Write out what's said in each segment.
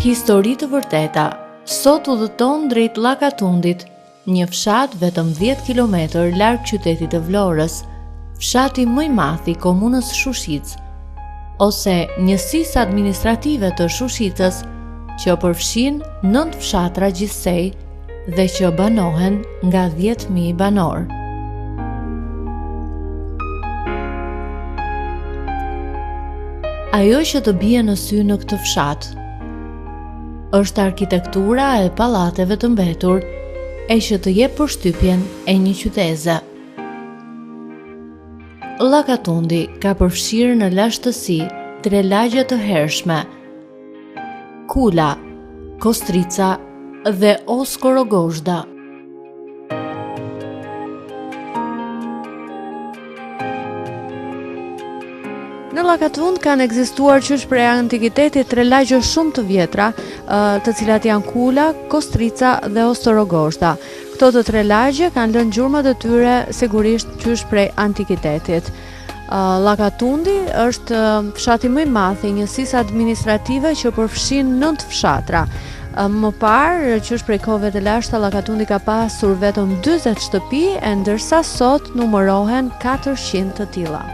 Histori të vërteta. Sot udhëton drejt Llakatundit, një fshat vetëm 10 kilometër larg qytetit të Vlorës, fshati më i madh i komunës Shushic, ose njësisë administrative të Shushicës, që përfshin 9 fshatra gjithsej dhe që banohen nga 10.000 banor. Ajo që të bie në sy në këtë fshat është arkitektura e pallateve të mbetur, e që të jep përshtypjen e një qyteze. Llakatundi ka përfshirë në lashtësi 3 lagje të hershme: Kula, Kostrica dhe Oskorogozhda. Në Llakatund kanë ekzistuar qysh prej antikitetit 3 lagje shumë të vjetra, të cilat janë Kula, Kostrica dhe Oskorogozhda. Këto të 3 lagje kanë lënë gjurmët e tyre sigurisht qysh prej antikitetit. Llakatundi është fshati më i madh i njësisë administrative që përfshin 9 fshatra. Më parë, qysh prej kohëve të lashta, Llakatundi ka pasur vetëm 40 shtëpi, e ndërsa sot numërohen 400 të tilla.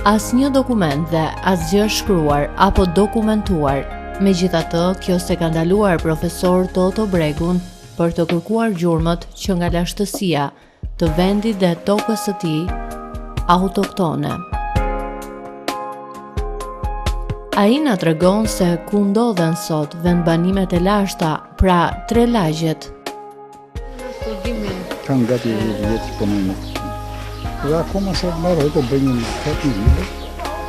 Asnjë dokument dhe asgjë shkruar apo dokumentuar. Megjithatë, kjo s'e ka ndaluar profesor Toto Bregun për të kërkuar gjurmët që nga lashtësia të vendit dhe tokës së tij autoktone. Ai na tregon se ku ndodhen sot vendbanimet e lashta, pra 3 lagjet. Kanë gati 10 punojnë. Dhe akoma se marrë të bëjnë një këtë një libër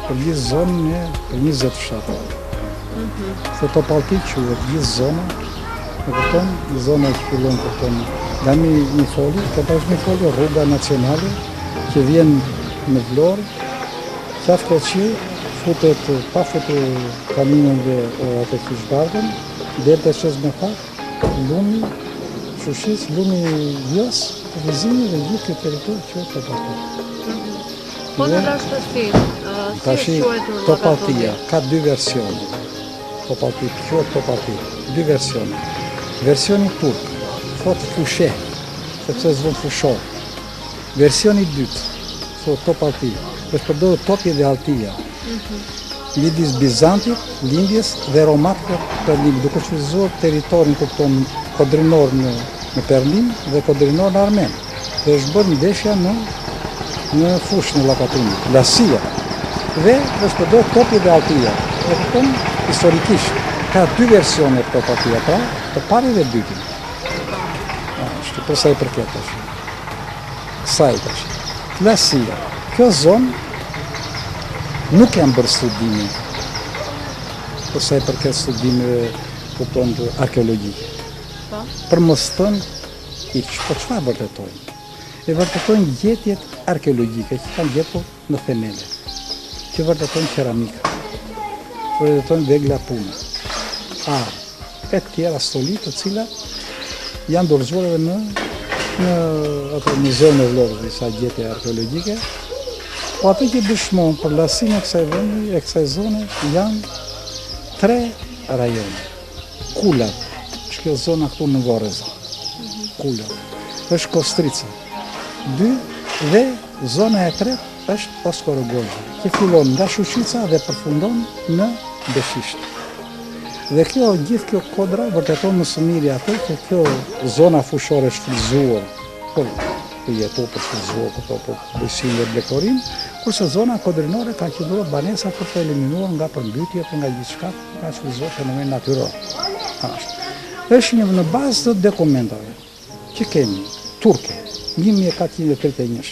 për gjithë zonën e për 20 fshatra. Se Topallti quhet gjithë zona, në këton, zona që fillon këton, nga një foli, këta është një foli rruga nacionale që vjen në Vlorë, qafë Koqi, futet, pa futet kaminën dhe atë Kishbardhën, dhe të shes me pak, lumi, Shushic, lumi Vjos, Vizini dhe gjithë këtë territor që të bërë. Po në lashtësi, si quhet Topalltia, ka 2 versione. Topallti, quhet Topallti, 2 versione. Versioni turk, thot fushe, sepse zvon fushor. Versioni dytë, thot Topallti, është përdorur topi dhe altia. Lidis Bizantit, lindjes dhe romakëve Perlim, duke shfrytzuar territorin kupton kodrinor në Perlim dhe kodrinor në Armen. Dhe është bërë ndeshja në fush në Llakatundit, Lasia. Dhe është përdorur topi dhe altia. Dhe kupton historikisht ka 2 versione Topalltia, pra të pari dhe dytin. Ashtu për sa i përket tash. Kësaj tash. Lasia. Kjo zonë nuk janë bërë studime, për sa i përket studimeve kupton të arkeologjike. Për mos thënë po çfarë vërtetojnë? E vërtetojnë gjetjet arkeologjike që kanë gjetur në themele, që vërtetojnë keramika, vërtetojnë vegla pune, e tjera stoli të cilat janë dorëzuar edhe në ato muzeun e Vlorës, disa gjetje arkeologjike. Po atë që dëshmon për lasinë e kësaj vendi, e kësaj zone, janë 3 rajone. Kula, që kjo zona këtu në Vorreza. Kula. Është Kostrica. 2 dhe zona e 3 është Oskorogozhda, që fillon nga Shushica dhe përfundon në Beshisht. Dhe kjo, gjithë kjo kodra vërteton më së miri atë që kjo zona fushore është shfrytzuar për jetu për shfrytzuar këto për bujqësinë dhe blekorin, kurse zona kodrinore ka qëndruar banesa për të eliminuar nga përmbytjet, nga gjithçka, ka shfrytzuar fenomen natyror. Është një në bazë të dokumentave që kemi turke 1431.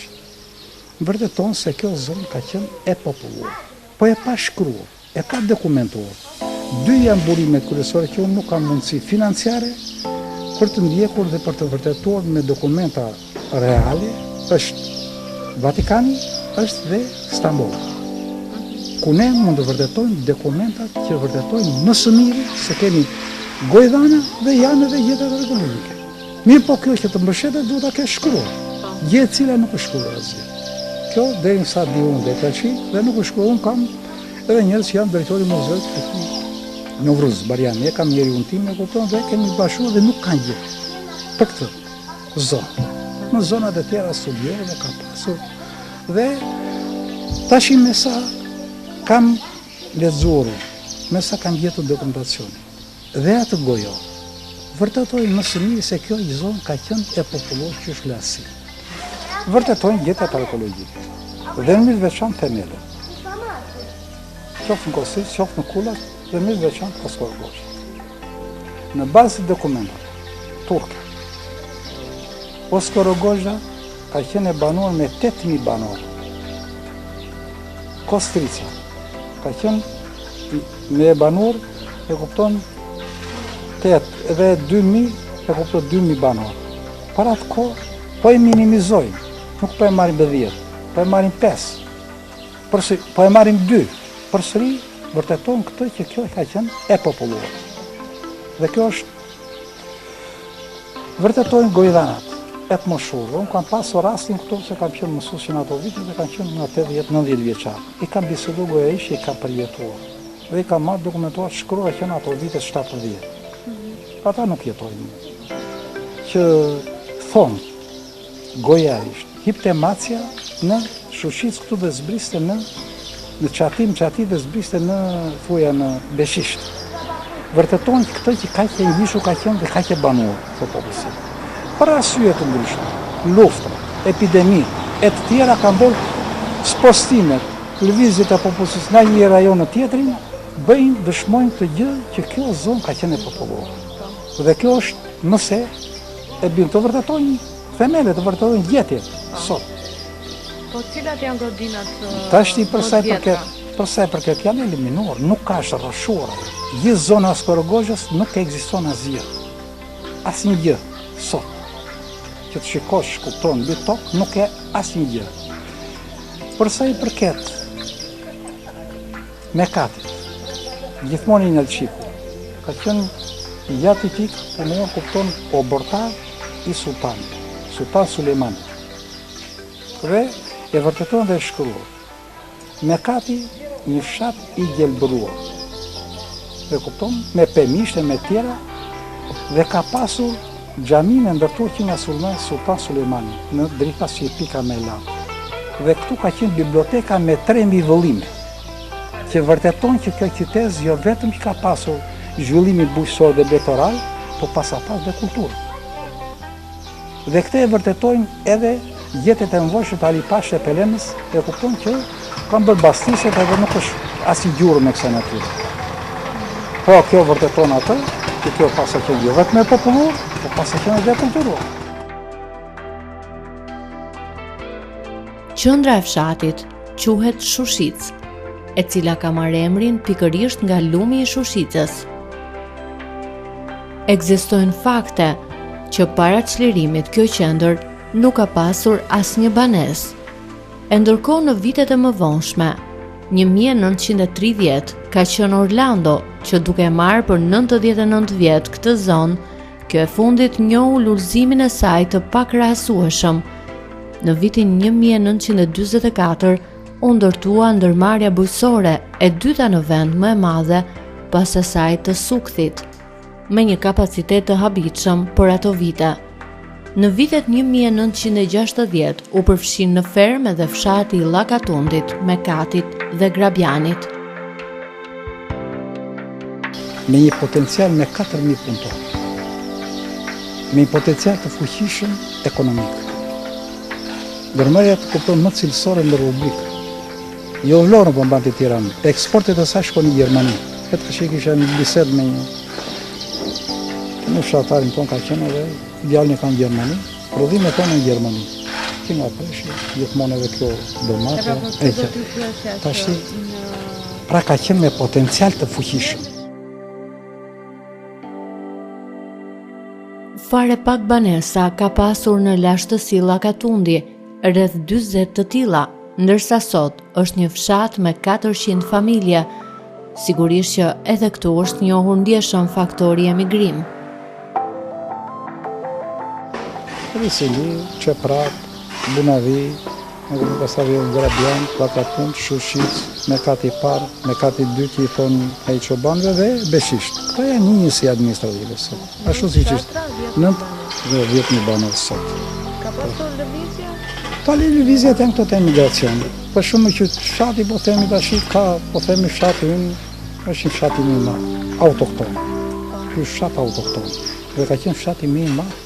Vërteton se kjo zonë ka qenë e populluar, po e pa shkruar, e pa dokumentuar. 2 janë burimet kryesore që unë nuk kam mundësi financiare për të ndjekur dhe për të vërtetuar me dokumenta reale, është Vatikani, është dhe Stamboll. Ku ne mund të vërtetojmë dokumentat që vërtetojnë më së miri se kemi gojdhana dhe janë edhe gjetjet arkeologjike. Mirë, po kjo që të mbështetet duhet ta kesh shkruar. Gjë e cila nuk është shkruar asgjë. Kjo deri sa di unë dhe tash dhe nuk është shkruar, unë kam edhe njerëz që janë drejtori i muzeut në Vruz, Barian, e kam njeri unë tim, e kupton, dhe kemi bashkëruar dhe nuk kanë gjë për këtë zonë. Në zonat e tjera studiore dhe ka pasur. Dhe tashi me sa kam lexuar, me sa kam gjetur dokumentacione, dhe atë gojo, vërtetojnë më së miri se kjo zonë ka qenë e populluar që shlasi. Vërtetojnë gjetjet arkeologjike. Dhe në mirë veçantë themelët. Qoftë në Kosovë, qoftë në Kullat, dhe mirë veçantë Oskorogozha. Në bazë të dokumentave turke, Oskorogozha ka qenë e banuar me 8.000 banorë. Kostrica ka qenë me e banuar, e kupton 8 dhe 2.000, e kupton 2.000 banorë. Para atë kohë, po e minimizojnë, nuk po e marrim 10, po e marrim 5, po e marrim 2. Përsëri vërtetojnë këtë që kjo ka qenë e populluar. Dhe kjo është, vërtetojnë gojdanat, e të mëshurë. Unë kam pasur rastin këtu se kam qenë mësues në ato vite dhe kam qenë në 80-90 vjeçar. I kam bisedu gojaish, i kam përjetuar. Dhe i kam marrë dokumentuar shkruar që në ato vite 70. Ata nuk jetojnë. Që thonë, gojaish, hipte macja në Shushicë këtu dhe zbriste në qatim dhe zbriste në thuja në Beshisht. Vërtetojnë këtë që ka që ngjishu ka qenë dhe ka që banuar të popullsi. Për arsye të ndryshme, lufta, epidemi, e të tjera kanë bërë spostimet, lëvizjet e popullsisë në një rajon në tjetrin, bëjnë dëshmojnë të gjë që kjo zonë ka qenë e populluar. Dhe kjo është nëse e bën të vërtetojnë themelet, të vërtetojnë gjetjet sot. Po cilat janë godinat Tashti përsa e përket janë eliminuar, nuk ka është rrashuar. Gjithë zona Oskorogozhës nuk ekziston asgjë. Asnjë gjë sot. Që të shikosh, kupton, mbi tokë nuk e asnjë gjë. Përsa i përket Mekatit, gjithmonë i Njalçiku, ka qenë jati tik punuar, kupton, obortar i sultanit, Sultan Sulejmani. Dhe e vërtetojnë dhe shkruar. Mekati një fshat i gjelbëruar. Dhe kupton, me pemishte, me tjera, dhe ka pasur xhamin e ndërtuar që nga Sultan Sulejmani, në drita si pika me lartë. Dhe këtu ka qenë biblioteka me 3.000 vëllime, që vërtetojnë që kjo qytet jo vetëm që ka pasur zhvillimin bujqësor dhe betoral, po pas dhe kulturë. Dhe këte e vërtetojnë edhe gjetjet e mvojshme të Ali Pasha e Pelenës, e kupton që kanë bërë bastiset edhe nuk është asnjë gjurmë me kësaj natyre. Po kjo vërteton atë, që kjo pasa që jo vetëm e populluar, po pasa që edhe e kulturuar. Qendra e fshatit quhet Shushicë, e cila ka marrë emrin pikërisht nga lumi i Shushicës. Ekzistojnë fakte që para çlirimit kjo qendër nuk ka pasur asnjë banesë. E ndërkohë në vitet e mëvonshme, 1930 ka qenë Orlando që duke marrë për 99 vjet këtë zonë, kjo e fundit njohu lullëzimin e saj të pakrahasueshëm. Në vitin 1944 u ndërtua ndërmarrja bujqësore e dyta në vend më e madhe pas asaj të Sukthit, me një kapacitet të habitshëm për ato vite. Në vitet 1960 u përfshin në fermë dhe fshati i Llakatundit, Mekatit dhe Grabjanit. Me një potencial me 4.000 punëtorë, me një potencial të fuqishëm ekonomik. Ndërmarrja të kupton më cilësore në Republikë. Jo vlorën po mbante Tiranë, eksportet e saj shkon në Gjermani. Këtë që kisha një bisedë me një fshatarin ton ka qenë edhe djalin e ka në Gjermani, prodhimet tonë në Gjermani. Që nga preshi, gjithmonë edhe kjo domate, e që. Tashti, pra ka qenë me potencial të fuqishëm. Fare pak banesa ka pasur në lashtësi Llakatundi, rreth 40 të tilla, ndërsa sot është një fshat me 400 familje. Sigurisht që edhe këtu është njohur ndjeshëm faktori emigrim. Risili, Qeprat, Bunavi, Nuk pastaj vjen Grabian, Lakatun, Shushit, Mekati i parë, Mekati i dytë i thon ai çobanëve dhe Beshisht. Këto janë njësi administrative sot. Ashtu siç ishte. 10 banor sot. Ka pasur lëvizje? Ta lëvizjet janë këto të emigracionit. Për shumë që fshati po themi tash ka, po themi fshati ynë është një fshat i më i madh, autokton. Ky fshat autokton. Dhe ka qenë fshati më i madh.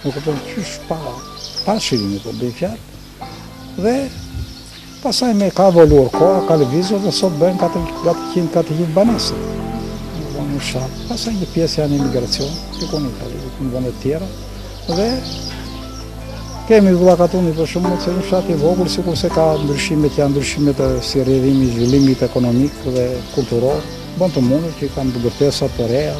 Nuk e kupton çish pa shirimi po bëj fjalë. Dhe pasaj me ka evoluar koha, ka lëvizur dhe sot bëjnë 400 banesa. Në fshat. Pasaj një pjesë janë emigracion, në vende të tjera. Dhe kemi Vllakatuni për shumë që në fshat i vogël, sikur se ka ndryshimet, janë ndryshimet si rrjedhimi i zhvillimit ekonomik dhe kulturor, bën të mundur që kanë ndërtesa të reja.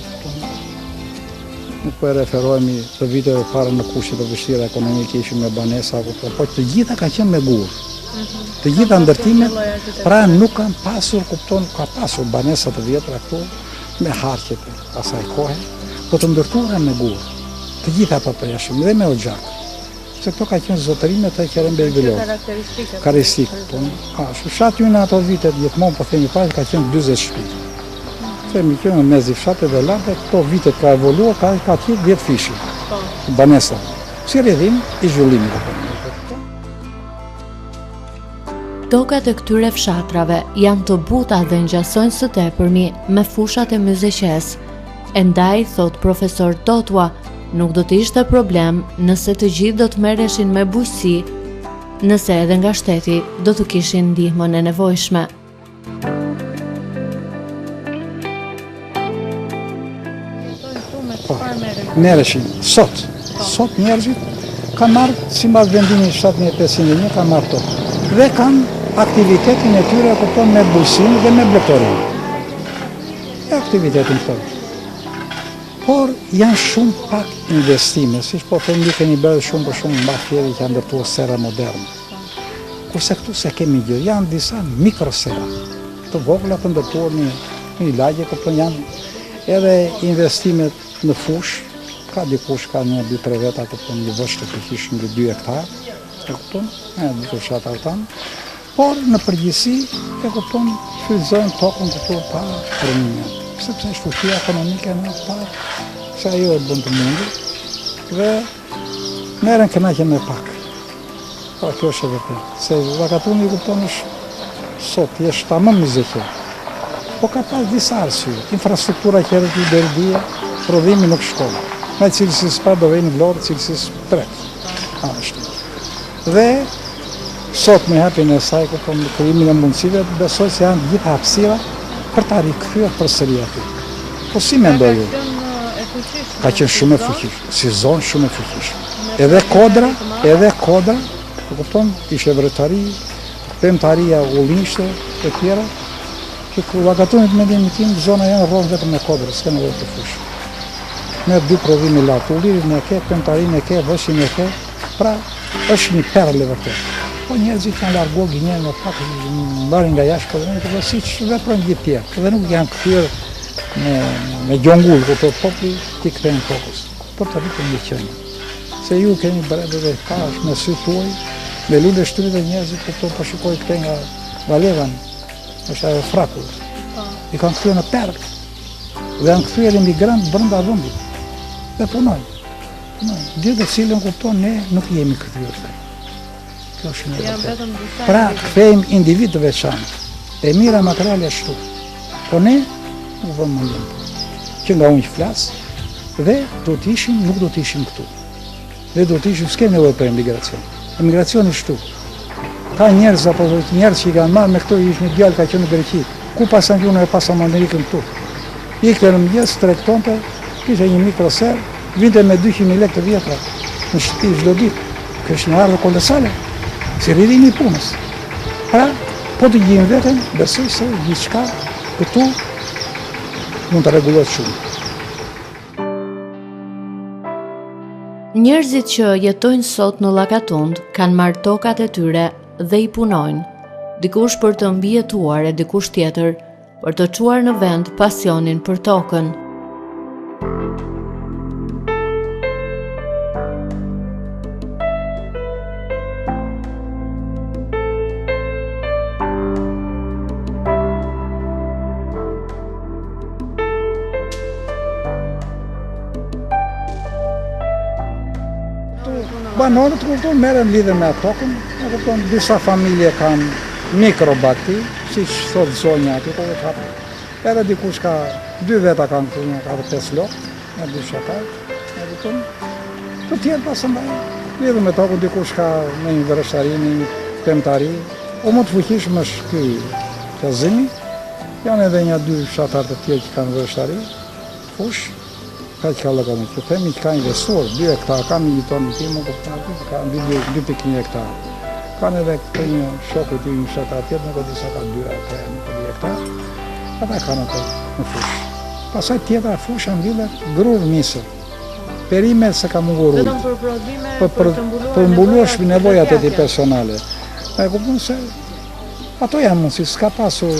Nuk po e referohemi të viteve para në kushte të vështira ekonomike ishim me banesa, po të gjitha kanë qenë me gur. Të gjitha ndërtimet, pra nuk kanë pasur, kupton, ka pasur banesa të vjetra këtu me harqet asaj kohe, po të ndërtuara me gur. Të gjitha papajashëm dhe me oxhak. Se këto ka qenë zotërimet e Kerembe Vilor. Karakteristikë. Fshati ynë ato vitet gjithmonë po themi pas ka qenë 40 shtëpi. Themi që në mes i fshatit dhe larte, këto vitet ka evoluar, ka qenë 10 fishi. Banesa. Si rrjedhim i zhvillimit. Tokat e këtyre fshatrave janë të buta dhe ngjasojnë së tepërmi me fushat e myzeqes. Endaj, thot profesor Totua, nuk do të ishte problem nëse të gjithë do të merreshin me bujqësi, nëse edhe nga shteti do të kishin ndihmën e nevojshme. Merreshin. Sot njerëzit kanë marrë si mbas vendimit 7501 kanë marrë tokë. Dhe kanë aktivitetin e tyre kupton me bujqësinë dhe me blegtorinë. Aktivitetin tonë. Por janë shumë pak investime, siç po themi keni bërë shumë për shumë mbajtje që janë ndërtuar sera moderne. Kurse këtu se kemi gjë, janë disa mikrosera, të vogla të ndërtuar një lagje, kupton janë edhe investimet në fush, ka dikush ka një 2-3 veta kupton një vështë të kish në 2 hektar, e kupton, në të fshatar tanë, por në përgjithësi e kupton shfrytëzojnë tokën këtu pa rënime. Sepse shfuqia ekonomike në atë parë, se ajo e bën të mundur, dhe merren kënaqje me pak. Pa kjo është e vërtetë. Se Vllakatuni kupton është sot është tamam muzike. Po ka pas disa arsye. Infrastruktura që është derdia, prodhimi nuk shkon. Me cilësisë pa do vjen vlorë, cilësisë tret. Ashtu. Dhe sot me hapjen e saj kupton krijimin e mundësive, besoj se janë gjitha hapësira për ta rikthyer përsëri aty. Po si mendoj ju? Ka qenë shumë e fuqishme, si zonë shumë e fuqishme. Edhe kodra, e kupton, ishte vërtetari, pemtaria ullishte e tjera, që Vllakatunit me mendimin tim zona janë rreth vetëm me kodrë, s'ka nevojë të fush. Me 2 prodhime lart, ullirin e ke, pemtarinë e ke, vëshin e ke, pra është një perlë e vërtetë. Po njerëzit kanë larguar gënjen në fakt mbarin nga jashtë kodrën, siç veprojnë gjithë tjerë, dhe nuk janë kthyer me gjongull, këto populli ti kthejnë fokus, për të rritur një qenie. Se ju keni bërë dhe tash me sy tuaj, me lule shtryt e njerëzit, këto po shikoj këte nga Valevan, është ajo fraku. I kanë kthyer në perk, dhe janë kthyer emigrant brenda vendit. Dhe punojnë. Gjë të cilën kupton ne nuk jemi kthyer. Kjo është një vërtetë. Pra, kthejmë individ të veçantë. E mira materiale ashtu. Po ne nuk vëmë mendjen. Që nga unë që flas, dhe do të ishim, nuk do të ishim këtu. Dhe do të ishim, s'kem nevojë për emigracion. Emigracioni është këtu. Ka njerëz apo njerëz që i kanë marrë me këto, ishte një djalë ka qenë në Greqi. Ku pasan gjuna e pasan Amerikën këtu. Ikte në mëngjes, tregtonte, kishte një mikroser, vinte me 200.000 lekë të vjetra në shtëpi çdo ditë. Kjo është një ardhmë kolosale. Si rridhimi i punës. Pra, po të gjejmë veten, besoj se gjithçka këtu mund të rregullohet shumë. Njerëzit që jetojnë sot në Llakatund kanë marrë tokat e tyre dhe i punojnë. Dikush për të mbijetuar e dikush tjetër për të çuar në vend pasionin për tokën. banorët kupton merren lidhe me tokën, kupton disa familje kanë mikrobati, siç thot zonja aty po vetë hap. Edhe dikush ka 2 veta kanë këtu, ka 5 lokë, me 2 shatar, kupton. Të tjerë pasandaj lidhe me tokën, dikush ka me një vërështari, me një pemtari, o më të fuqishëm është ky Qazimi. Janë edhe një 2 shatar të tjerë që kanë vërështari, fush. Ka që ka lëka me që themi që ka investuar 2 hektar, ka një tonë në timu, ka 2.1 hektar. Kanë edhe këtë një shokë të një shatar tjetë, nuk e disa ka 2 hektar, nuk e 2 hektar, ata kanë atë në fush. Pasaj tjetra fush janë lidhe grurë misë, perimet se ka mungur ujtë. Vetëm për prodhime, për mbuluar nevojat e ti personale. E kupton se ato janë mundësi, s'ka pasur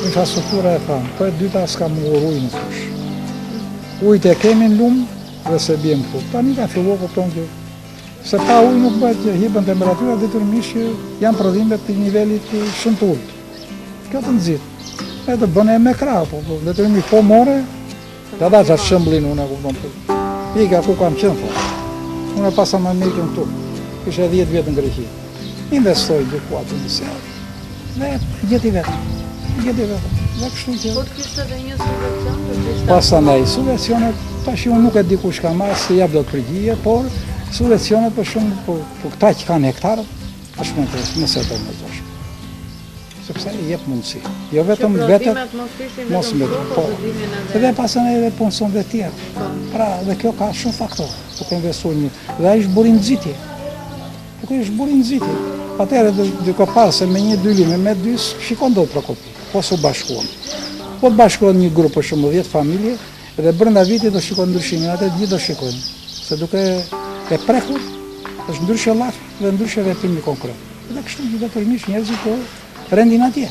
infrastruktura e thamë, po e dyta s'ka mungur ujtë në fush. Ujtë e kemi në lumë dhe se bjem këtu. Tani ka filluar kupton që se pa ujë nuk bëhet që hipën temperatura detyrimisht që janë prodhime të nivelit shumë të ulët. Kjo të nxit. Edhe bën me krah, po detyrimisht po more, ta dash atë shëmbullin unë kupton. Pika ku kam qenë fort. Unë pasa më mikën këtu. Kisha 10 vjet në Greqi. Investoj gjithku aty në se. Dhe gjeti vetë. Dhe kështu që... Po të kishtë edhe një subvencion për të pasandaj, subvencionet, tash unë nuk e di kush ka marrë, se jap do të përgjigje, por subvencionet për shumë, për këta që kanë hektarë, është më interesë, nëse të më zosh. Sepse i jep mundësi. Jo vetëm vetëm, mos më po. Edhe pasandaj edhe punëson dhe tjerë. Pra, dhe kjo ka shumë faktorë, për të investuar një. Dhe a ishtë burin nxitje. Kjo është burin nxitje. Atëherë duke parë se me një dylime, me 2, shikon do të prokopi. Po s'u bashkuan. Po të bashkuan një grup për shumë 10 familje dhe brenda vitit do shikojnë ndryshimin, atë gjithë do shikojnë. Se duke e prekur, është ndryshe laf dhe ndryshe veprimi konkret. Dhe kështu që detyrimisht njerëzit po rendin atje.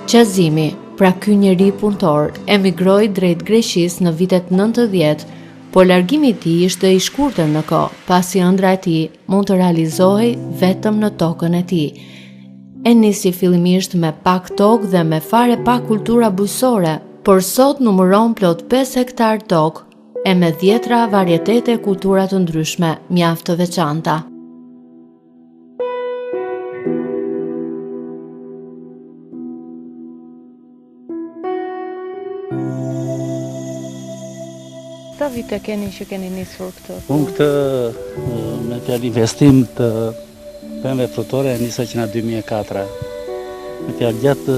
Qazimi, pra ky njeri punëtor, emigroi drejt Greqisë në vitet 90, por largimi i tij ishte i shkurtër në kohë, pasi ëndra e tij mund të realizohej vetëm në tokën e tij. E nisi fillimisht me pak tokë dhe me fare pak kultura bujësore, por sot numëron plot 5 hektar tokë e me 10 varietete e kultura të ndryshme mjaft të veçanta. Sa vite keni që keni nisur këtë? Unë këtë me fjalë investim të pemëve frutore nisa që në 2004. Me fjalë gjatë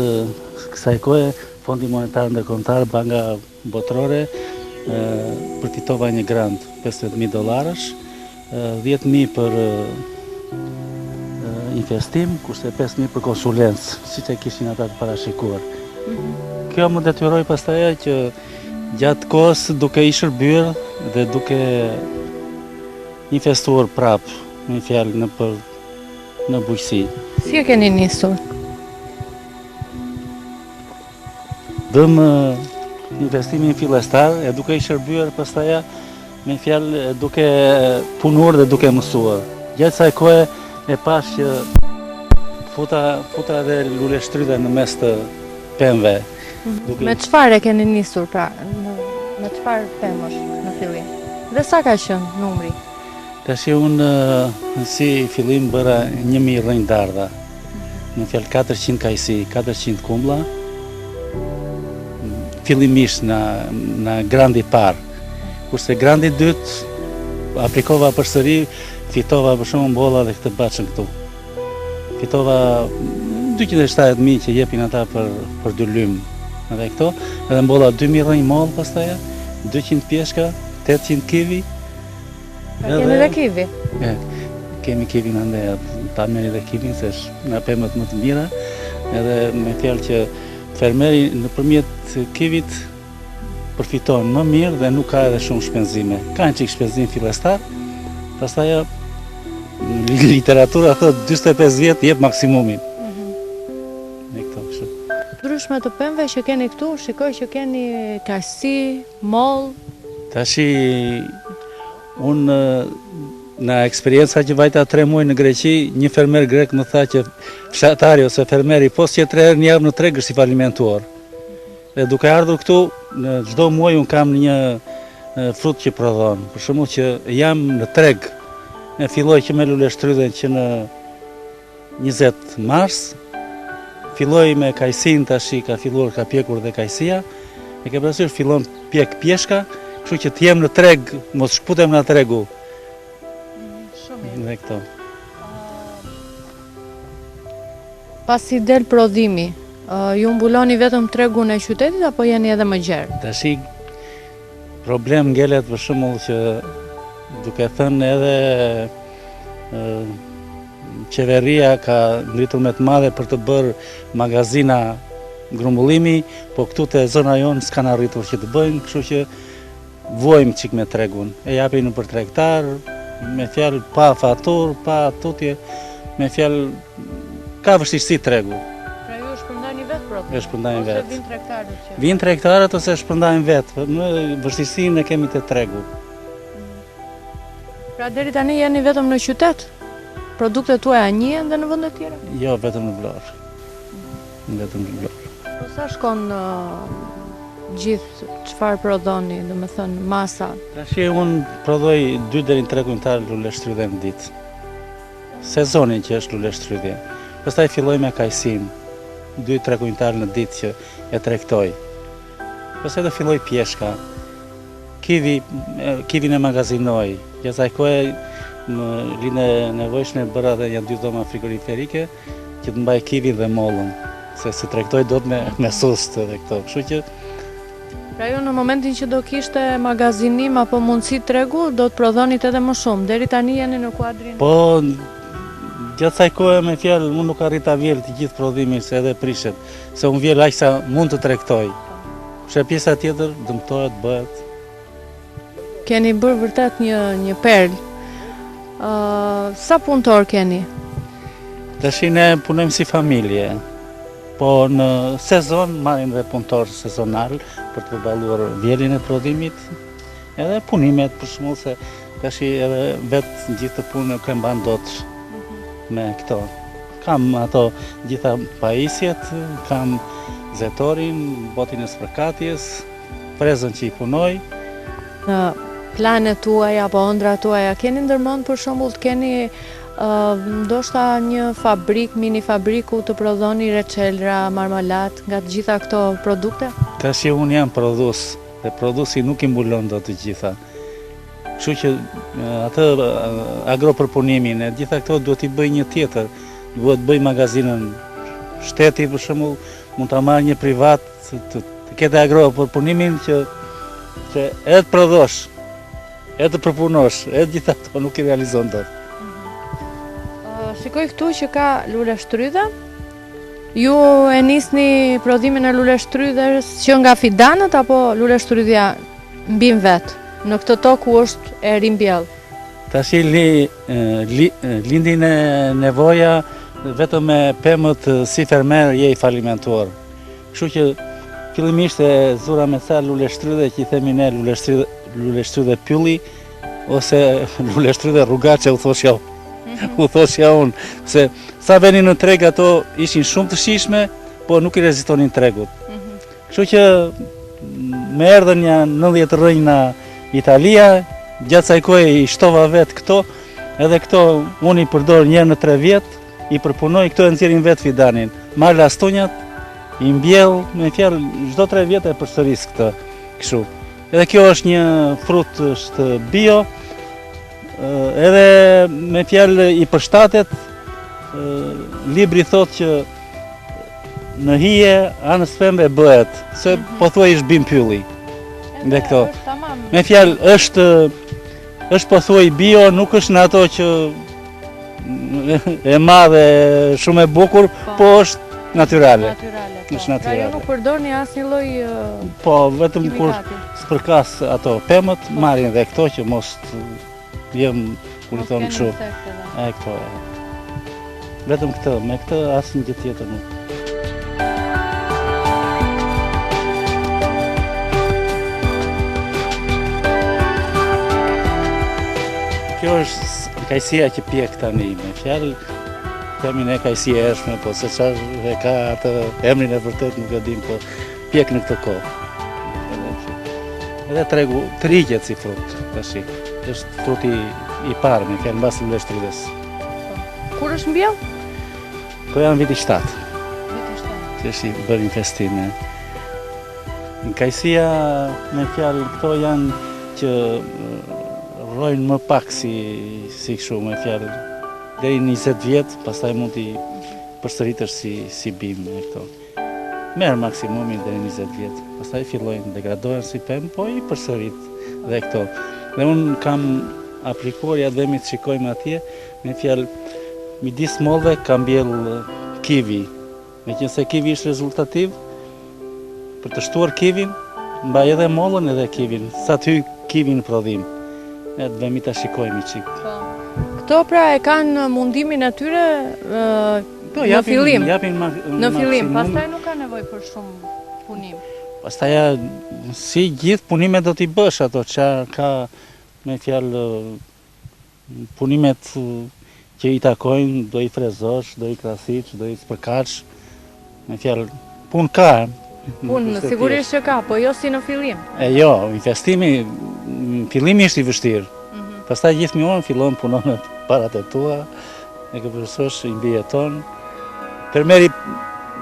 kësaj kohe, Fondi Monetar Ndërkombëtar, Banka Botërore, përfitova një grant $50.000, 10.000 për investim, kurse 5.000 për konsulencë, siç e kishin ata të parashikuar. Kjo më detyroi pastaj që gjatë kohës duke i shërbyer dhe duke investuar prapë, me fjalë në bujqësi. Si e keni nisur? Dëm investimin fillestar e duke i shërbyer pastaj me fjalë duke punuar dhe duke mësuar. Gjatë kësaj kohe e pash që futa dhe lule shtrydhe në mes të pemëve. Me çfarë e keni nisur pra? Me çfarë pemësh në fillim? Dhe sa ka qenë numri? Tash unë si fillim bëra 1000 rrënjë, në fjalë 400 kajsi, 400 kumblla. Fillimisht në grandi parë. Kurse grandi dytë aplikova përsëri, fitova për shumë mbolla dhe këtë baçën këtu. Fitova 270.000 që jepin ata për 2 lymë. Edhe këto, edhe mbolla 2000 rrënjë mollë pastaj, 200 pjeshka, 800 kivi. Keni dhe kivi? Kemi kivin ande, ta meri dhe kivin, se është nga pemët më të mira, edhe me fjalë që fermeri nëpërmjet kivit përfiton më mirë dhe nuk ka edhe shumë shpenzime. Ka një çik shpenzim fillestar, pastaj literatura thotë 45 vjet jep maksimumin. Ndryshme të pemëve që keni këtu, shikoj që keni kajsi, moll. Tashi unë Në eksperienca që vajta 3 muaj në Greqi, një fermer grek më tha që fshatari ose fermeri pos që 3 herë një javë në treg është i falimentuar. Dhe duke ardhur këtu, në çdo muaj unë kam një frut që prodhon. Për shembull që jam në treg, ne filloj që me luleshtrydhen që në 20 mars, filloj me kajsin tash ka filluar ka pjekur dhe kajsia, e ke parasysh fillon pjek pjeshka, kështu që të jem në treg, mos shputem në tregu. Dhe këto. Pasi del prodhimi, ju mbuloni vetëm tregun e qytetit apo jeni edhe më gjerë? Tash problem ngelet për shembull që duke thënë edhe qeveria ka ngritur me të madhe për të bërë magazina grumbullimi, po këtu te zona jonë s'kan arritur që të bëjnë, kështu që vuajmë çik me tregun. E japin për tregtar, me fjalë pa fatur, pa tutje, me fjalë ka vështirësi tregu. Pra ju shpërndani vetë prodhimin? E shpërndajnë vetë. Ose vinë tregtarët që? Vinë tregtarët ose shpërndajnë vetë, në vështirësinë e kemi te tregu. Pra deri tani jeni vetëm në qytet? Produktet tuaja njihen dhe në vende tjera? Jo, vetëm në Vlorë. Vetëm në Vlorë. Po sa shkon gjithë çfarë prodhoni, domethënë masa? Tash unë prodhoj 2 deri në 3 kuintal luleshtrydhe në ditë. Sezonin që është luleshtrydhje. Pastaj filloj me kajsin, 2-3 kuintal në ditë që e tregtoj. Pastaj do filloj pjeshka. Kivin e magazinoj. Gjatë asaj kohe më linë nevojshme bëra dhe janë 2 dhoma frigoriferike që të mbaj kivin dhe mollën. Se tregtoj dot me sust edhe këto. Kështu që pra ju në momentin që do kishte magazinim apo mundësi tregu, do të prodhonit edhe më shumë. Deri tani jeni në kuadrin? Po, gjatë asaj kohe me fjalë, unë nuk arrita vjell të gjithë prodhimin se edhe prishet, se unë vjell aq sa mund të tregtoj. Shë pjesa tjetër dëmtohet, bëhet. Keni bërë vërtet një perl. Sa punëtor keni? Tash ne punojmë si familje. Po në sezon marrin dhe punëtor sezonal për të përballuar vjelin e prodhimit, edhe punimet për shembull se tash edhe vetë gjithë të punë nuk e mban dot me këto. Kam ato gjitha pajisjet, kam zetorin, botin e spërkatjes, frezën që i punoj. Në planet tuaja apo ëndrat tuaja keni ndërmend për shembull të keni ndoshta një fabrik, mini fabrik ku të prodhoni reçelra, marmalat, nga të gjitha këto produkte? Tash unë jam prodhues, dhe prodhuesi nuk i mbulon dot të gjitha. Kështu që atë agropërpunimin e gjitha këto duhet i bëj një tjetër, duhet bëj magazinën shteti për shembull, mund ta marrë një privat të ketë agropërpunimin që edhe të prodhosh, edhe të përpunosh, edhe gjitha këto nuk i realizon dot. Shikoj këtu që ka luleshtrydhe. Ju e nisni prodhimin e luleshtrydhes që nga fidanët apo luleshtrydhja mbin vet në këtë tokë ku është e rimbjell? Tash lindi nevoja vetëm me pemët si fermer je i falimentuar. Kështu që fillimisht e zura me ca luleshtrydhe që i themi ne luleshtrydhe pylli ose luleshtrydhe rrugaçe u thoshja unë, se sa venin në treg ato ishin shumë të shishme, po nuk i rezistonin tregut. Kështu që me erdhën një 90 rënj në Italia, gjatë asaj kohe i shtova vetë këto, edhe këto unë i përdor një në 3 vjet, i përpunoj, këto e nxjerrin vetë fidanin. Marr lastonjat, i mbjell, me fjalë çdo 3 vjet e përsëris këtë kështu. Edhe kjo është një frut është bio, edhe me fjalë i përshtatet, libri thot që në hije anës fembe bëhet, se pothuajsh bim pylli. Dhe këto. Me fjalë është pothuaj bio, nuk është në ato që e madhe, shumë e bukur, po është natyrale. Është natyrale. Pra ju nuk përdorni asnjë lloj po vetëm kur spërkas ato pemët, marrin dhe këto që mos jem kur i thonë kështu. E këto. Vetëm këtë, me këtë asnjë gjë tjetër nuk. Kjo kajsia që pjek tani, me fjalë, themin e kajsia e ershme, po se çfarë e ka atë emrin e vërtet nuk e dim, po pjek në këtë kohë. Edhe tregu triqet si frut tash. Është fruti i parë, me fjalë mbas mbështetjes. Kur është mbjell? Po janë viti 7. Viti 7. Që është i bërë infestime. Në kajsia, me fjalë, këto janë që rrojnë më pak si kështu, me fjalë, deri 20 vjet, pastaj mund t'i përsëritësh si bim me këto. Merë maksimumin deri 20 vjet, pastaj fillojnë degradohen si pemë, po i përsërit dhe këto. Dhe unë kam aplikuar, ja dhemi të shikojmë atje, me fjalë, midis mollëve ka mbjell kivi. Meqense kivi është rezultativ, për të shtuar kivin, mbaj edhe mollën edhe kivin, sa të hyj kivi në prodhim. Ne të vemi ta shikojmë çik. Këto pra e kanë mundimin e tyre në fillim. Në fillim, pastaj nuk ka nevojë për shumë punim. Pastaj si gjithë punimet do t'i bësh ato, që ka me fjalë punimet që i takojnë, do i frezosh, do i krasish, do i spërkash, me fjalë punë ka. Punë sigurisht që ka, po jo si në fillim. Jo, investimi në fillim ishte i vështirë. Pastaj gjithmonë fillon punon parat e tua, e ke përsosh i mbijeton. Fermeri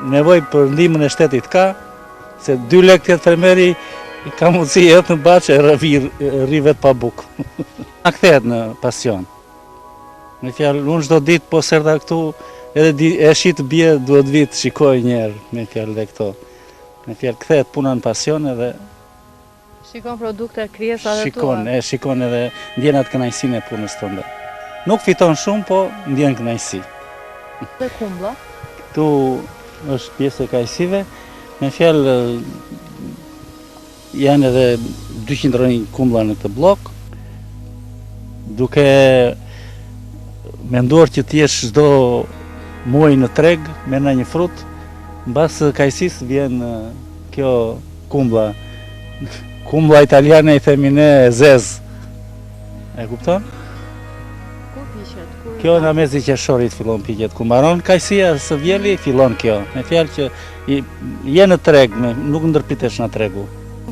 nevojë për ndihmën e shtetit ka, se 2 lekë tjetë fermeri ka mundësi jetë në baqë e rri vetë pa bukë. A kthehet në pasion. Me fjalë, unë çdo ditë po serda këtu, edhe e shi të bie duhet vit shikoj njerë, me fjalë dhe këto. Me fjalë, kthehet puna në pasion edhe shikon produkte, krijesat e tua. Shikon edhe ndjen atë kënaqësinë e punës tonë. Nuk fiton shumë, po ndjen kënaqësi. Dhe kumblla? Këtu është pjesë e kajsive, me fjalë janë edhe 200 rënjë kumblla në këtë blok, duke menduar që t'jesh çdo muaj në treg me një frut, mbas kajsis vjen kjo kumblla. Kumblla italiane i themi ne zez. E kupton? Kur piqet? Kjo nga mezi qershorit fillon piqet. Kur mbaron kajsia së vjeli, fillon kjo. Me fjalë që je në treg, nuk ndërpritesh në tregu.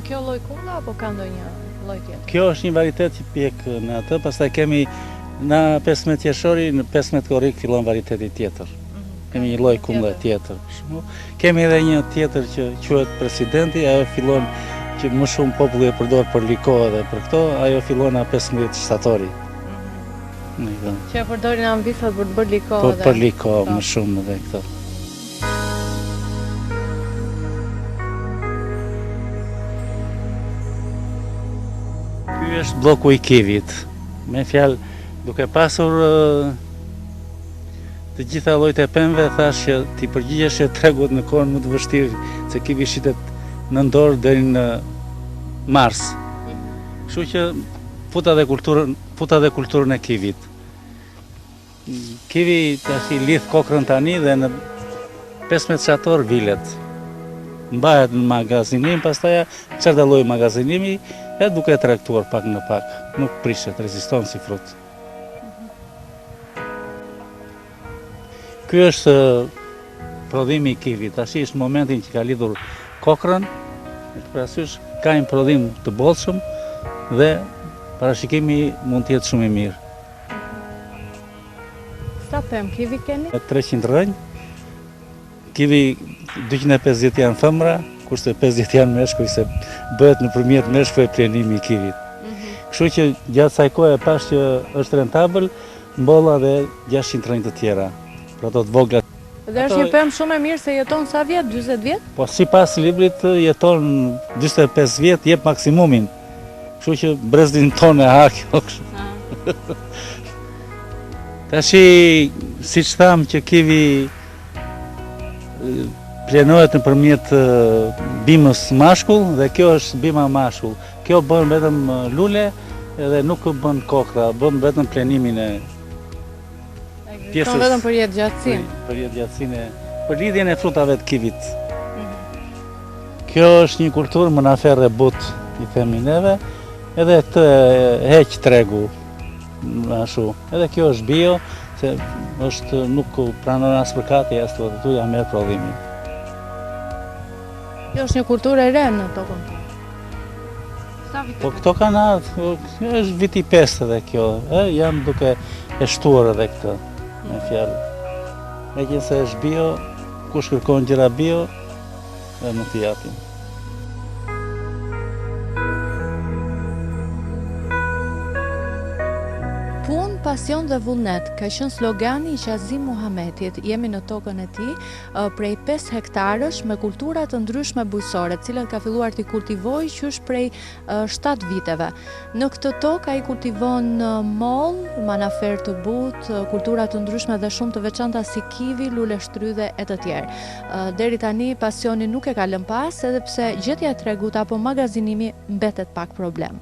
Kjo lloj kumblla apo ka ndonjë lloj tjetër? Kjo është një varietet që pjek në atë, pastaj kemi në 15 qershori, në 15 korrik fillon varieteti tjetër. Kemi një lloj kumblle tjetër. Kemi edhe një tjetër që quhet presidenti, ajo fillon që më shumë populli e përdor për likor dhe për këto, ajo fillon në 15 shtatori. Që e përdorin ambisat për të bërë likor. Po për likor më shumë dhe këto. Ky është bloku i kivit. Me fjalë, duke pasur të gjitha llojet e pemëve, thash që ti përgjigjesh e tregut në kohën më të vështirë, se kivi shitet në ndorë deri në mars. Kështu që futa dhe kulturën e kivit. Kivi tash i lidh kokrën tani dhe në 15 shator vilet. Mbahet në magazinim, pastaj çfarë lloj magazinimi, e duke tregtuar pak në pak. Nuk prishet, reziston si frut. Ky është prodhimi i kivit. Tash është momentin që ka lidhur kokrën, parasysh ka një prodhim të bollshëm dhe parashikimi mund të jetë shumë i mirë. Sa pemë kivi keni? 300 rënjë. Kivi 250 janë femra, kurse 50 janë meshkuj, se bëhet nëpërmjet meshkujve plenimi i kivit. Kështu që gjatë kësaj kohe pash që është rentabël, mbolla dhe 600 rënjë të tjera. Për ato të vogla. Dhe është një pemë shumë e mirë se jeton sa vjet, 40 vjet? Po sipas librit jeton 45 vjet, jep maksimumin. Kështu që brezin tonë e ha kjo kështu. Tashi, siç tham që kivi plenohet nëpërmjet bimës mashkull dhe kjo është bima mashkull. Kjo bën vetëm lule edhe nuk bën kokra, bën vetëm plenimin e pjesës. Vetëm për jetë gjatësinë. Për jetë gjatësinë, për lidhjen e frutave të kivit. Kjo është një kulturë mënaferre but, i themi neve, edhe këtë heq tregu. ashtu. Edhe kjo është bio, se është nuk pranon as përkatje, as të tu ja merr prodhimin. Kjo është një kulturë e re në tokën. Po këto kanë ardhur, është viti 5 edhe kjo, jam duke e shtuar edhe këtë, me fjalë. Megjithëse është bio, kush kërkon gjëra bio, mund t'i japim. Punë, pasion dhe vullnet ka qenë slogani i Qazim Muhametit. Jemi në tokën e tij, prej 5 hektarësh me kultura të ndryshme bujqësore, të cilat ka filluar t'i kultivojë qysh prej 7 viteve. Në këtë tokë ai kultivon moll, manafer të butë, kultura të ndryshme dhe shumë të veçanta si kivi, lule shtrydhe e të tjerë. Deri tani pasioni nuk e ka lënë pas, edhe pse gjetja e tregut apo magazinimi mbetet pak problem.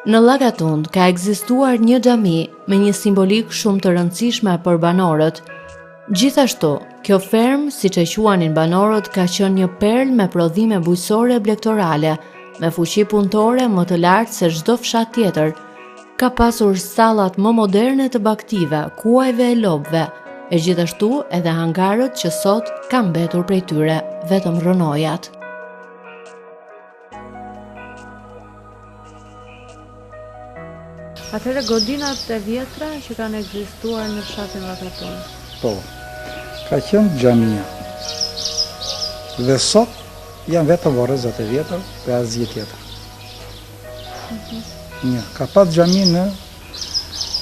Në Llagatund ka ekzistuar një xhami me një simbolik shumë të rëndësishme për banorët. Gjithashtu, kjo fermë, siç e quanin banorët, ka qenë një perl me prodhime bujqësore blektorale, me fuqi punëtore më të lartë se çdo fshat tjetër. Ka pasur stallat më moderne të baktive, kuajve e lopëve, e gjithashtu edhe hangarët që sot kanë mbetur prej tyre vetëm rënojat. Atëherë godinat e vjetra që kanë ekzistuar në fshatin Llagatund. Po, ka qenë xhamia. Dhe sot janë vetëm vorrezat e vjetër dhe asgjë tjetër. Një, ka pas xhami në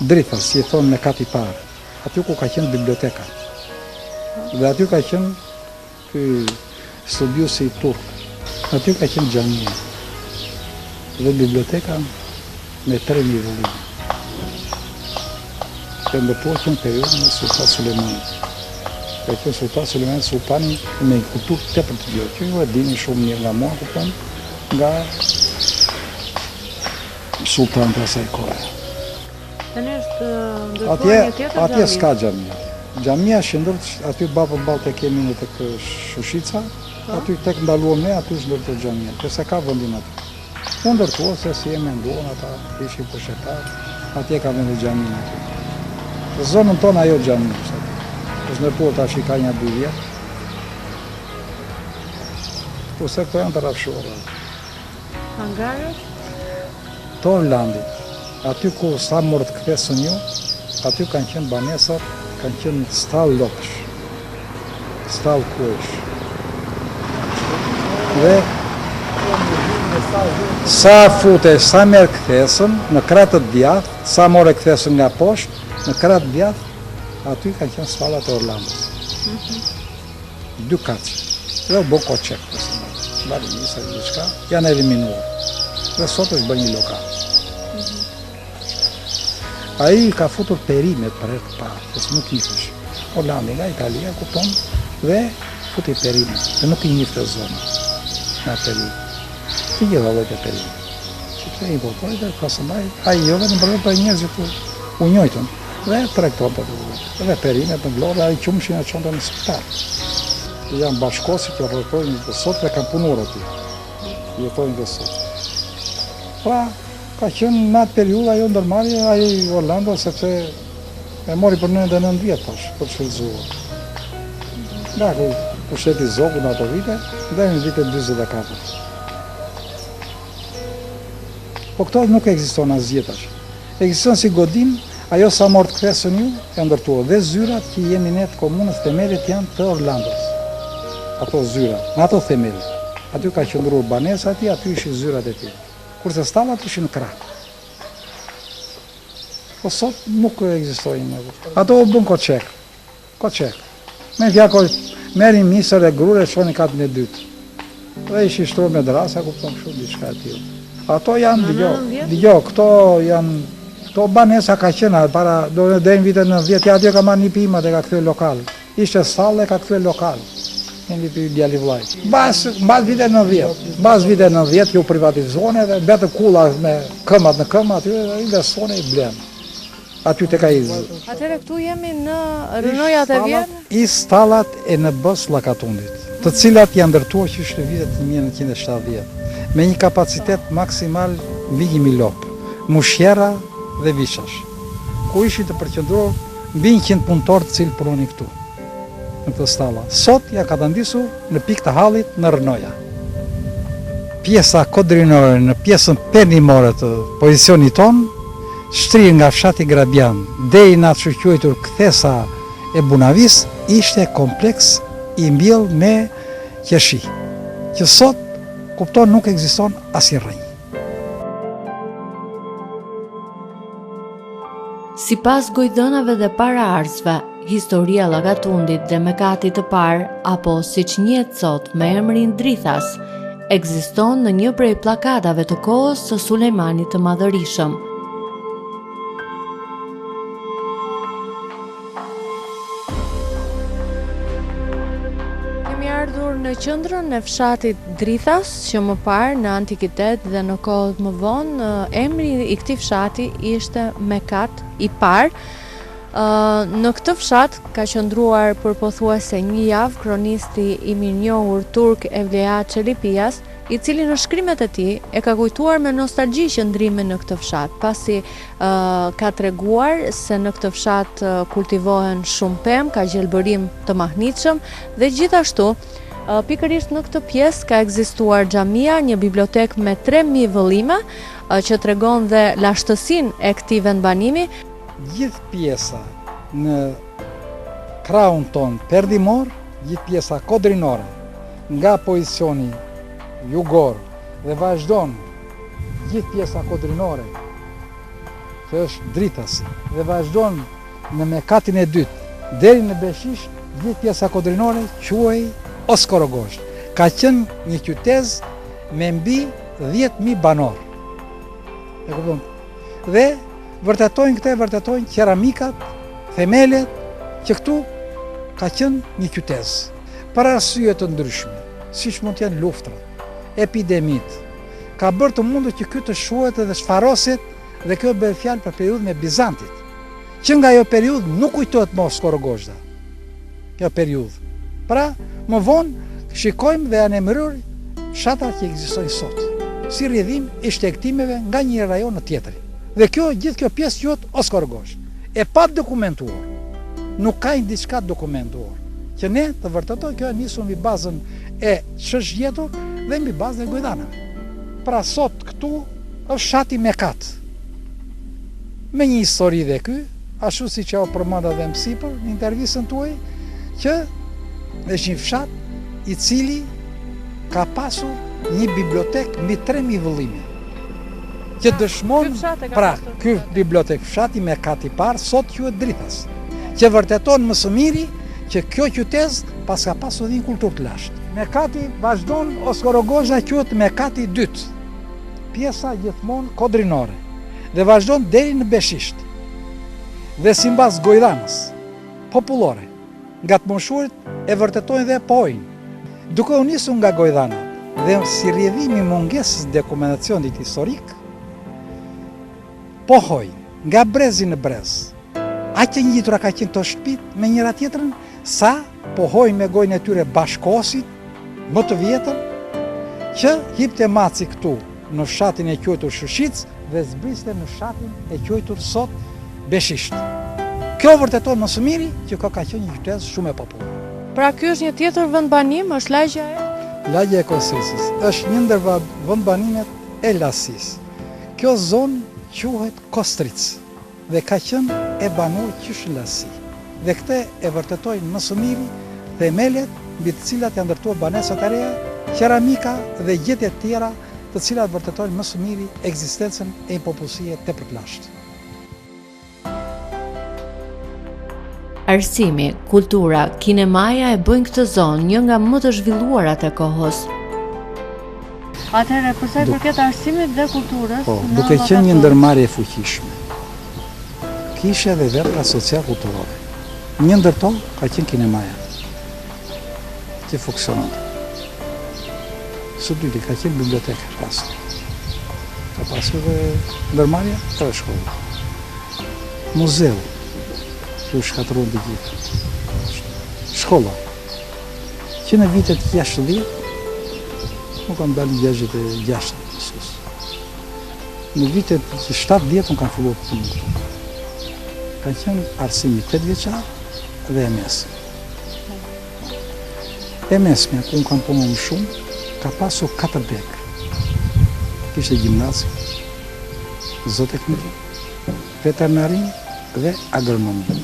drita, si e thonë me kati parë, aty ku ka qenë biblioteka. Dhe aty ka qenë ky studiusi turk. Aty ka qenë xhamia. Dhe biblioteka me 3 nivellime. Që ndërtuar që në periudhën e Sultan Sulemanit. Ka qenë Sultan Sulemanit sultani me një kulturë tepër të gjatë, që ju e dini shumë mirë nga mua, kupton, nga sultanët e asaj kohe. Tani është ndërtuar një tjetër xhami. Atje s'ka xhamia. Xhamia shëndër aty ballë tek kemi në tek Shushica, aty tek ndaluam ne, aty është ndërtuar xhamia. Kjo se ka vendin aty. Unë ndërtuar se si e menduan ata, ishin pushtetar, atje ka vendu xhamin aty. Në zonën tonë ajo xhami është ndërtuar tash ka një 2 vjet. Kurse këto janë të rafshuara. Hangarët? To Orlandit, aty ku sa morë të kthesën ju, aty kanë qenë banesat, kanë qenë stall lopësh, stall kuesh. Dhe sa fute, sa merë kthesën, në kratë të djathtë, sa more kthesën nga poshtë, në kratë të djathtë, aty kanë qenë stallat e Orlandës. 2 kaçë. Dhe u bë koçek, bari njësa diçka, janë eliminuar. Dhe sot është bërë një lokal. Ai ka futur perimet për herë të parë, se nuk njifesh. Orlandi nga Italia, kupton, dhe futi perimet, dhe nuk i njifte zona nga perimet. Të gjitha llojet e perimet. Sepse i importoi dhe pastaj ai jo vetëm për njerëzit u njojtën, dhe tregtonte ato. Dhe perimet në vlorë, ai qumshin e çonte në spital. Janë bashkosi që rrotojnë të sot dhe kanë punuar aty. Jetojnë dhe sot. Pra, ka qenë në atë periudhë ajo ndërmarrje, ai Orlando, sepse e mori për 99 vjet tash, për të shfrytzuar. Nga ku pushteti Zogu në ato vite, dhe në vitet 44. Po këto nuk ekziston asgjë tash. Ekziston si godin, ajo sa mort kthesën ju, e ndërtuar. Dhe zyrat që jemi ne të komunës, themelit janë të Orlandos. Ato zyrat, në ato themelit. Aty ka qëndruar banesa aty ishin zyrat e tij. Kurse stallat ishin në krah. Po sot nuk ekzistojnë. Ato u bën koçek. Koçek. Me vjakoj, merrin misër e grure, çonin katën e dytë. Dhe ishin shtruar me drasa, kupton kështu diçka e tillë. Ato janë, dëgjoj, këto banesa ka qenë para deri në vitet 90, atje ka marrë një pimat e ka kthyer lokal. Ishte stallë, ka kthyer lokal. kemi për djali vllaj. Mbas vite 90, mbas vite 90 ju privatizone dhe betë kulla me këmat në këmë aty dhe investone i blen. Aty tek ai. Atëherë këtu jemi në rënojat e vjetra? I stallat e NB-s Llakatundit, të cilat janë ndërtuar qysh në vitet 1970, me një kapacitet maksimal mbi 1000 lop, mushjera dhe vishash, ku ishin të përqendruar mbi 100 punëtor të cilë punonin këtu, në këtë stalla. Sot ja ka të ndisur në pikë të hallit në Rënoja. Pjesa kodrinore në pjesën perëndimore të pozicionit ton, shtrihej nga fshati Grabian deri në atë quajtur kthesa e Bunavis, ishte kompleks i mbjell me qeshi, që sot kupton nuk ekziston asnjë rrënjë. Sipas gojdhënave dhe paraardhësve, historia Llakatundit dhe Mekatit të parë, apo siç njihet sot me emrin Drithas, ekziston në një prej pllakatave të kohës së Sulejmanit të Madhërisëm. Kemi ardhur në qendrën e fshatit Drithas, që më parë në antikitet dhe në kohët më vonë emri i këtij fshati ishte Mekat i parë. Në këtë fshat ka qëndruar për pothuajse një javë kronisti i mirënjohur turk Evliya Çelebias, i cili në shkrimet e tij e ka kujtuar me nostalgji qëndrimin në këtë fshat, pasi ka treguar se në këtë fshat kultivohen shumë pemë, ka gjelbërim të mahnitshëm dhe gjithashtu pikërisht në këtë pjesë ka ekzistuar xhamia, një bibliotek me 3000 vëllime, që tregon dhe lashtësinë e këtij vendbanimi. Gjithë pjesa në krahun ton perëndimor, gjithë pjesa kodrinore, nga pozicioni jugor dhe vazhdon gjithë pjesa kodrinore, që është Drithasi, dhe vazhdon në Mekatin e dytë deri në Beshish, gjithë pjesa kodrinore quhej Oskorogozh. Ka qenë një qytet me mbi 10.000 banor. E kupton? Dhe vërtetojnë keramikat, themelet, që këtu ka qenë një qytet. Për arsye të ndryshme, siç mund të jenë luftrat, epidemit, ka bërë të mundur që ky të shuhet dhe sfaroset, dhe kjo bëhet fjalë për periudhën e Bizantit, që nga ajo periudhë nuk kujtohet më Oskorogozhda. Kjo periudhë. Pra, më vonë shikojmë dhe janë emëruar fshatat që ekzistojnë sot, si rrjedhim i shtegtimeve nga një rajon në tjetrin. Dhe gjithë kjo pjesë quhet Oskorogozh. E pa dokumentuar. Nuk ka diçka dokumentuar. Që ne të vërtetojmë kjo nisur mbi bazën e ç'është gjetur dhe mbi bazën e gojdhanave. Pra sot këtu është fshati Mekat. Me një histori dhe ky, ashtu siç ajo përmenda dhe më sipër në intervistën tuaj, që është një fshat i cili ka pasur një bibliotek mbi 3000 vëllime. Që dëshmon, pra, ky bibliotek fshati Mekat i parë sot quhet Drithas, që vërteton më së miri që kjo qytet pas ka pasur një kulturë të lashtë. Mekati vazhdon, Oskorogozhda quhet Mekati i dytë, pjesa gjithmonë kodrinore, dhe vazhdon deri në Beshisht. Dhe sipas gojdhanës popullore, nga të moshurit e vërtetojnë dhe pohojnë. Duke u nisur nga gojdhanat dhe si rrjedhim i mungesës dokumentacionit historik, pohoj nga brezi në brez. Aq e njëjtura ka qenë këto shtëpit me njëra tjetrën, sa pohoj me gojën e tyre bashkosit, më të vjetër, që hipte maci këtu në fshatin e quajtur Shushic dhe zbriste në fshatin e quajtur sot Beshisht. Kjo vërteton më së miri që ka qenë një qytet shumë e populluar. Pra ky është një tjetër vendbanim, është lagja e? Lagja e Kosisis është një ndër vendbanimet e Lasis. Kjo zonë quhet Kostric dhe ka qenë e banuar qysh Lasi. Dhe këtë e vërtetojnë më së miri themelet mbi të cilat janë ndërtuar banesat e reja, keramika dhe gjetje të tjera, të cilat vërtetojnë më së miri ekzistencën e një popullsie tepër të lashtë. Arsimi, kultura, kinemaja e bëjnë këtë zonë një nga më të zhvilluarat e kohës. Atëherë, përsa i përket arsimit dhe kulturës, duke qenë një ndërmarrje e fuqishme, kishe dhe vepra social-kulturore. Një ndër to ka qenë kinemaja, që funksionon. Së dyti ka qenë biblioteka pasur. Ka pasur dhe ndërmarrja edhe shkolla. Muzeu, që u shkatërron të gjithë. Shkolla, që në vitet 60, nuk kanë dalë njerëzit e 6 mësues. Në vitet 70 kanë filluar të punë këtu. Kanë qenë arsimi 8 vjeçar dhe e mesme. E mesme, ku unë kanë punë më shumë, ka pasur 4 bekë. Kishte gjimnazi, zootehnikë, veterinarin dhe agronomi.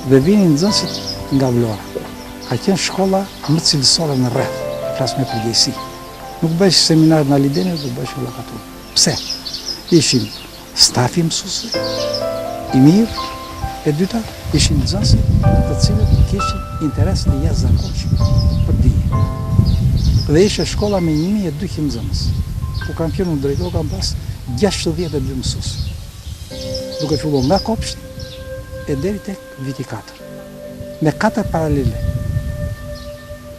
Dhe vinin nxënësit nga Vlora. Ka qenë shkolla më cilësore në rreth, flas me përgjegjësi. Nuk bësh seminar në Alideni, nuk bësh në Lakatun. Pse? Ishin stafi mësuesve, i mirë, e dyta ishin nxënësit të cilët kishin interes të jashtëzakonshëm për dije. Dhe ishte shkolla me 1200 nxënës. Ku kampionu drejtor kanë pas 62 mësues. Duke filluar nga kopsht e deri tek viti 4. Me 4 paralele.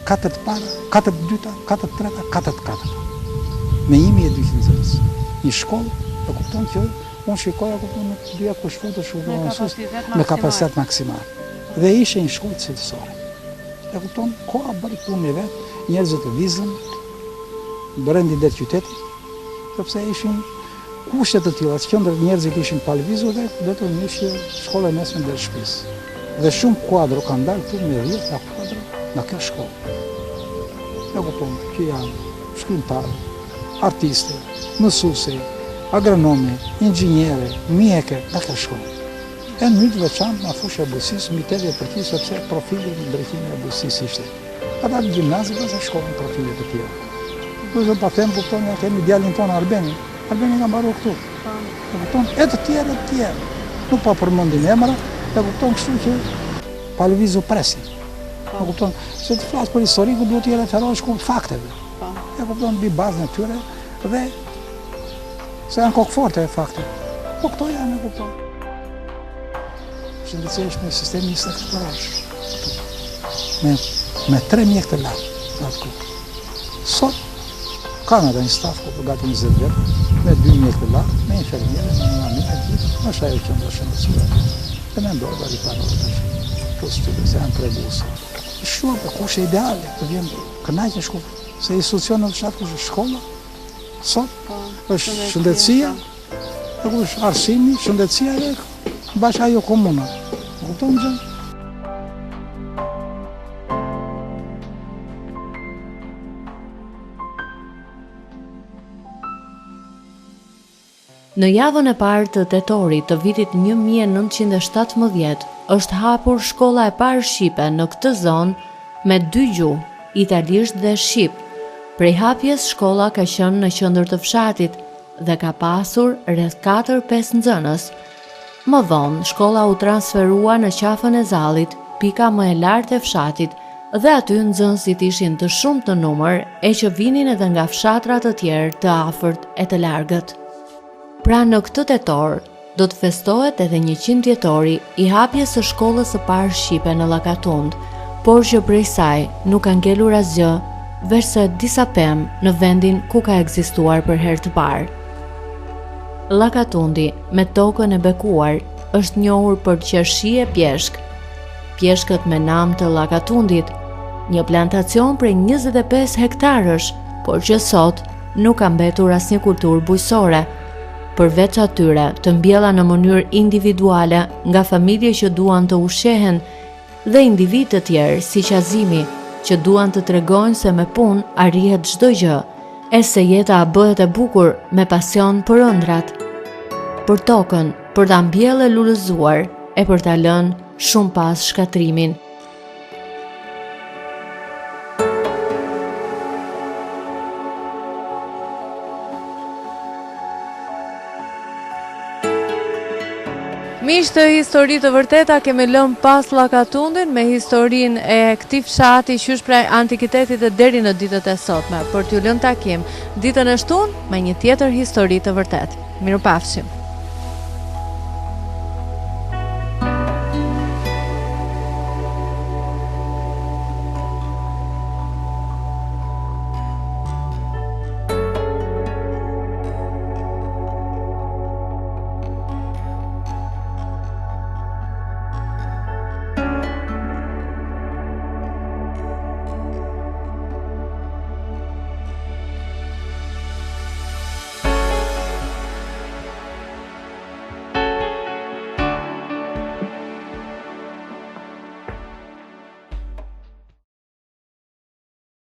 4 të para, 4 të dyta, 4 të treta, 4 të katërta. Me 1200 nxënës. Një shkollë, e kupton që unë shikoja kupton në dyja kushtuar shumë mësues me kapacitet maksimal. Dhe ishte një shkollë cilësore. E kupton, koha bëri punën e vet, njerëzit të vizën brenda det qytetit, sepse ishin kushte të tilla, që qendrat njerëzit ishin pa lëvizur dhe do të nishte shkolla e mesme ndër shtëpisë. Dhe shumë kuadro kanë dalë këtu me 10 kuadro në kjo shkollë. E kupton, që janë shkrimtarë, artiste, mësuese, agronome, inxhiniere, mjekë në kjo shkollë. E në të veçantë në fushë e bujqësisë, mbi 80% sepse profili në drejtimin e bujqësisë ishte. Ata në gjimnazi pas shkollën profile të tjera. Kështu pa them kupton, ja kemi djalin tonë Arbeni. Arbeni ka mbaruar këtu. E kupton, e të tjerë. Nuk pa përmendim emra, e kupton kështu që pa lëvizu presin. E kupton, se të flas për historikun duhet të referohesh ku fakteve. E kupton mbi bazën e tyre dhe se janë kokëforte e faktet. Po këto janë, e kupton. Shëndetësia është me sistemi inspektorash. Me 3 mjekë të lartë në atë kohë. Sot, kanë edhe një staf ku gati 20 vjetë, me 2 mjekë të lartë, me infermiere, me një anime, është ajo që ndo shëndetësia. E me ndorë dhe riparore të shumë. Plus që se janë 3 busë. Shumë për kush e ideale, të vjen kënaqe shkollë. Se institucionet të shatë kush është shkolla, sot është shëndetësia, e kush arsimi, shëndetësia e bashkë ajo komuna. Kupton gjë? Në javën e parë të tetorit të vitit 1917 është hapur shkolla e parë shqipe në këtë zonë me 2 gjuhë, italisht dhe shqip. Prej hapjes shkolla ka qenë në qendër të fshatit dhe ka pasur rreth 4-5 nxënës. Më vonë, shkolla u transferua në qafën e Zallit, pika më e lartë e fshatit, dhe aty nxënësit ishin të shumë të numër e që vinin edhe nga fshatra të tjerë të afërt e të largët. Pra në këtë tetor, do të festohet edhe 100 vjetori i hapjes së shkollës së parë shqipe në Llakatund, por që prej saj nuk ka ngelur asgjë, veçse disa pemë në vendin ku ka ekzistuar për herë të parë. Llakatundi, me tokën e bekuar, është njohur për qershi e pjeshk. Pjeshkët me nam të Llakatundit, një plantacion prej 25 hektarësh, por që sot nuk ka mbetur asnjë kulturë bujqësore, përveç atyre të mbjella në mënyrë individuale nga familje që duan të ushqehen dhe individ të tjerë si qazimi që duan të tregojnë se me punë arrihet çdo gjë, e se jeta bëhet e bukur me pasion për ëndrat, për tokën, për ta mbjellë e lulëzuar e për ta lënë shumë pas shkatrimin. Miq të histori të vërteta, kemi lënë pas Llakatundin me historinë e këtij fshati qysh prej antikitetit e deri në ditët e sotme, për t'ju lënë takim ditën e shtunë me një tjetër histori të vërtetë. Mirupafshim.